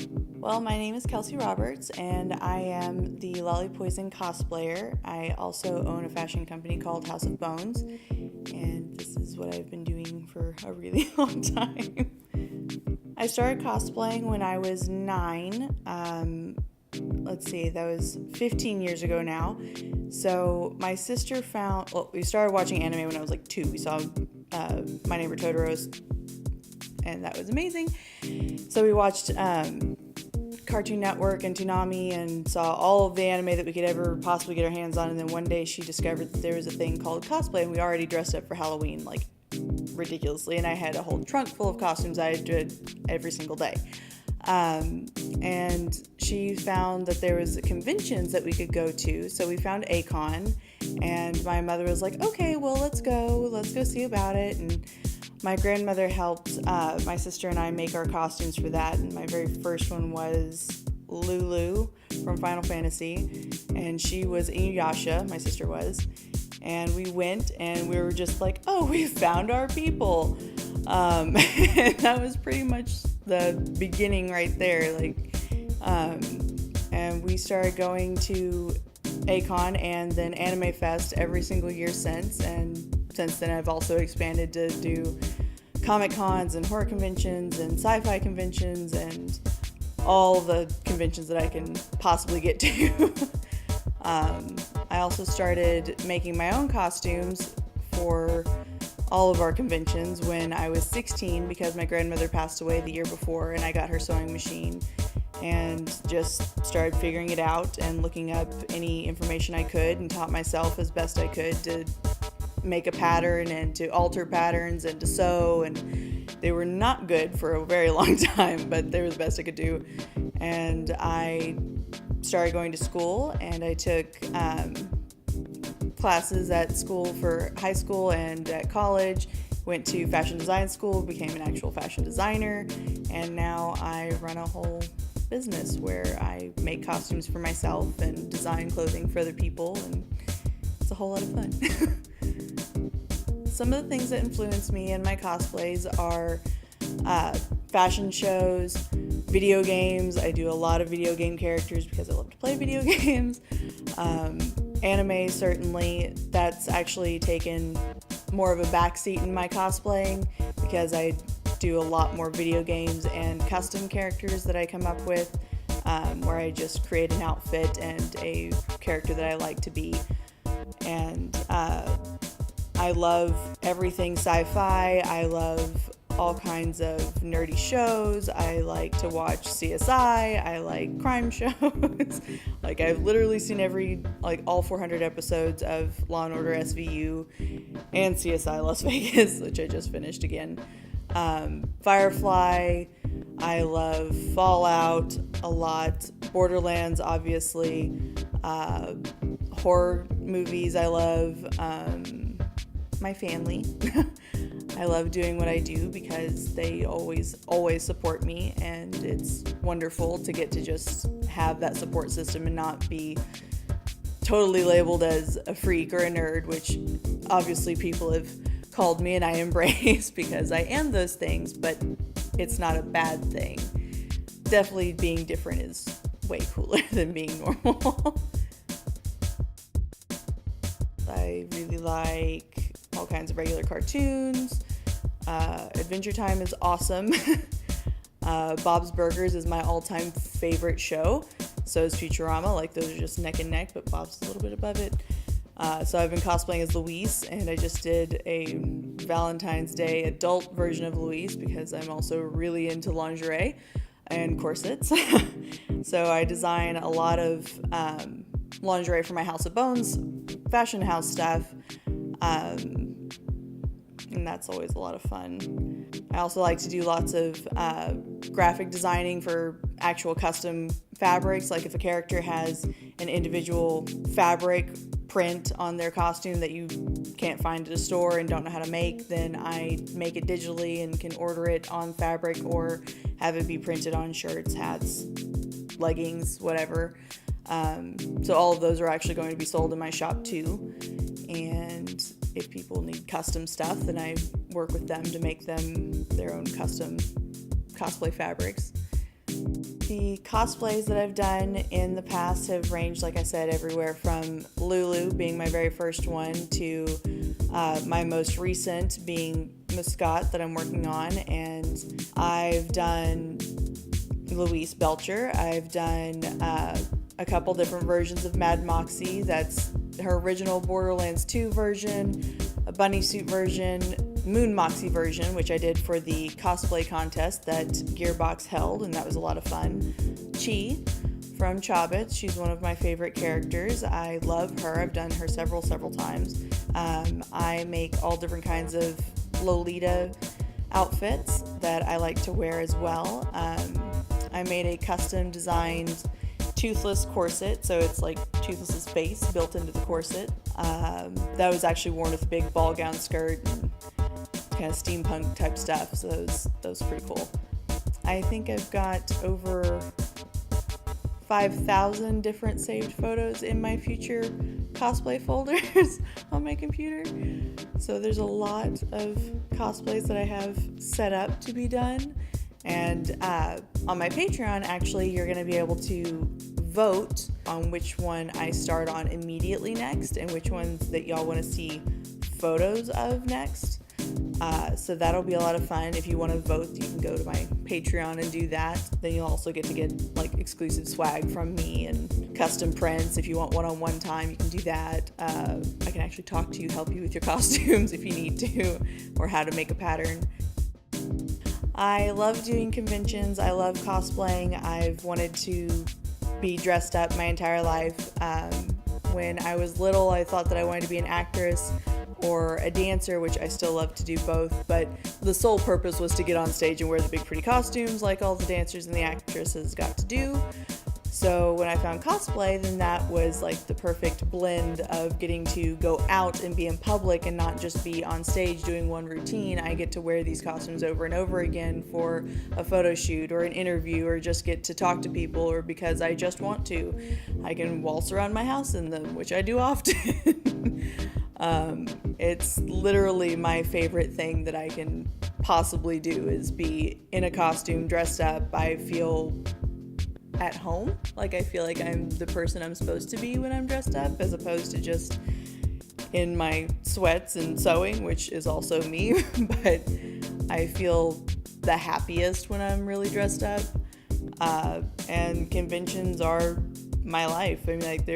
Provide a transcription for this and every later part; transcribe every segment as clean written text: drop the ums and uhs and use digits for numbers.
Well, my name is Kelcee Roberts, and I am the LoliPoison cosplayer. I also own a fashion company called House of Bones, and this is what I've been doing for a really long time. I started cosplaying when I was 9. That was 15 years ago now. So my sister we started watching anime when I was like 2. We saw My Neighbor Totoro's, and that was amazing. So we watched Cartoon Network and Toonami and saw all of the anime that we could ever possibly get our hands on. And then one day she discovered that there was a thing called cosplay, and we already dressed up for Halloween, like ridiculously. And I had a whole trunk full of costumes I did every single day. And she found that there was conventions that we could go to. So we found A-Kon, and my mother was like, okay, well, let's go see about it. And my grandmother helped my sister and I make our costumes for that, and my very first one was Lulu from Final Fantasy, and she was Inuyasha, my sister was, and we went and we were just like, oh, we found our people. And that was pretty much the beginning right there, and we started going to A-Kon and then Anime Fest every single year since, and since then I've also expanded to do comic cons and horror conventions and sci-fi conventions and all the conventions that I can possibly get to. I also started making my own costumes for all of our conventions when I was 16 because my grandmother passed away the year before, and I got her sewing machine and just started figuring it out and looking up any information I could and taught myself as best I could to make a pattern and to alter patterns and to sew, and they were not good for a very long time, but they were the best I could do. And I started going to school, and I took classes at school for high school and at college, went to fashion design school, became an actual fashion designer, and now I run a whole business where I make costumes for myself and design clothing for other people, and it's a whole lot of fun. Some of the things that influence me in my cosplays are fashion shows, video games. I do a lot of video game characters because I love to play video games. Anime, certainly. That's actually taken more of a backseat in my cosplaying because I do a lot more video games and custom characters that I come up with, where I just create an outfit and a character that I like to be. And I love everything sci-fi. I love all kinds of nerdy shows. I like to watch CSI. I like crime shows. I've literally seen all 400 episodes of Law & Order SVU and CSI Las Vegas, which I just finished again. Firefly. I love Fallout a lot. Borderlands, obviously. Horror movies I love. My family. I love doing what I do because they always support me, and it's wonderful to get to just have that support system and not be totally labeled as a freak or a nerd, which obviously people have called me and I embrace because I am those things, but it's not a bad thing. Definitely being different is way cooler than being normal. I really like all kinds of regular cartoons. Adventure Time is awesome. Bob's Burgers is my all-time favorite show. So is Futurama. Those are just neck and neck, but Bob's a little bit above it. So I've been cosplaying as Louise, and I just did a Valentine's Day adult version of Louise because I'm also really into lingerie and corsets. So I design a lot of lingerie for my House of Bones fashion house stuff, and that's always a lot of fun. I also like to do lots of graphic designing for actual custom fabrics. If a character has an individual fabric print on their costume that you can't find at a store and don't know how to make, then I make it digitally and can order it on fabric or have it be printed on shirts, hats, leggings, whatever. So all of those are actually going to be sold in my shop too. And if people need custom stuff, then I work with them to make them their own custom cosplay fabrics. The cosplays that I've done in the past have ranged, like I said, everywhere from Lulu being my very first one to my most recent being Muscat that I'm working on. And I've done Louise Belcher. I've done a couple different versions of Mad Moxie. That's her original Borderlands 2 version, a bunny suit version, Moon Moxie version, which I did for the cosplay contest that Gearbox held, and that was a lot of fun. Chi from Chobits, she's one of my favorite characters. I love her. I've done her several times. I make all different kinds of Lolita outfits that I like to wear as well. I made a custom designed toothless corset, so it's like Toothless's face built into the corset. That was actually worn with a big ball gown skirt and kind of steampunk type stuff, so that was pretty cool. I think I've got over 5,000 different saved photos in my future cosplay folders on my computer. So there's a lot of cosplays that I have set up to be done. And on my Patreon, actually, you're going to be able to vote on which one I start on immediately next and which ones that y'all want to see photos of next. So that'll be a lot of fun. If you want to vote, you can go to my Patreon and do that. Then you'll also get like exclusive swag from me and custom prints. If you want one-on-one time, you can do that. I can actually talk to you, help you with your costumes if you need to, or how to make a pattern. I love doing conventions. I love cosplaying. I've wanted to be dressed up my entire life. When I was little, I thought that I wanted to be an actress or a dancer, which I still love to do both, but the sole purpose was to get on stage and wear the big pretty costumes like all the dancers and the actresses got to do. So when I found cosplay, then that was like the perfect blend of getting to go out and be in public and not just be on stage doing one routine. I get to wear these costumes over and over again for a photo shoot or an interview, or just get to talk to people, or because I just want to. I can waltz around my house in them, which I do often. It's literally my favorite thing that I can possibly do is be in a costume, dressed up. I feel at home, like I feel like I'm the person I'm supposed to be when I'm dressed up, as opposed to just in my sweats and sewing, which is also me. But I feel the happiest when I'm really dressed up, and conventions are my life. I mean, like,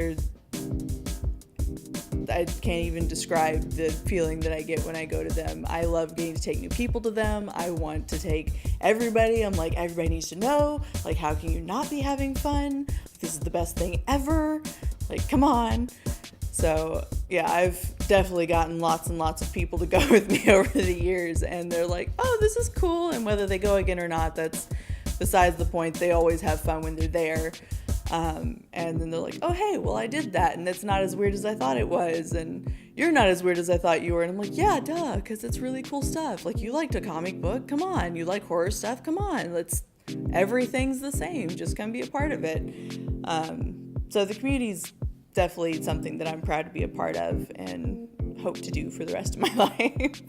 I can't even describe the feeling that I get when I go to them. I love getting to take new people to them. I want to take everybody. I'm like, everybody needs to know. Like, how can you not be having fun? This is the best thing ever. Like, come on. So, yeah, I've definitely gotten lots and lots of people to go with me over the years, and they're like, oh, this is cool. And whether they go again or not, that's besides the point. They always have fun when they're there. And then they're like, oh, hey, well, I did that, and it's not as weird as I thought it was, and you're not as weird as I thought you were. And I'm like, yeah, duh, because it's really cool stuff. Like, you liked a comic book, come on. You like horror stuff, come on. Everything's the same, just come be a part of it. So the community's definitely something that I'm proud to be a part of and hope to do for the rest of my life.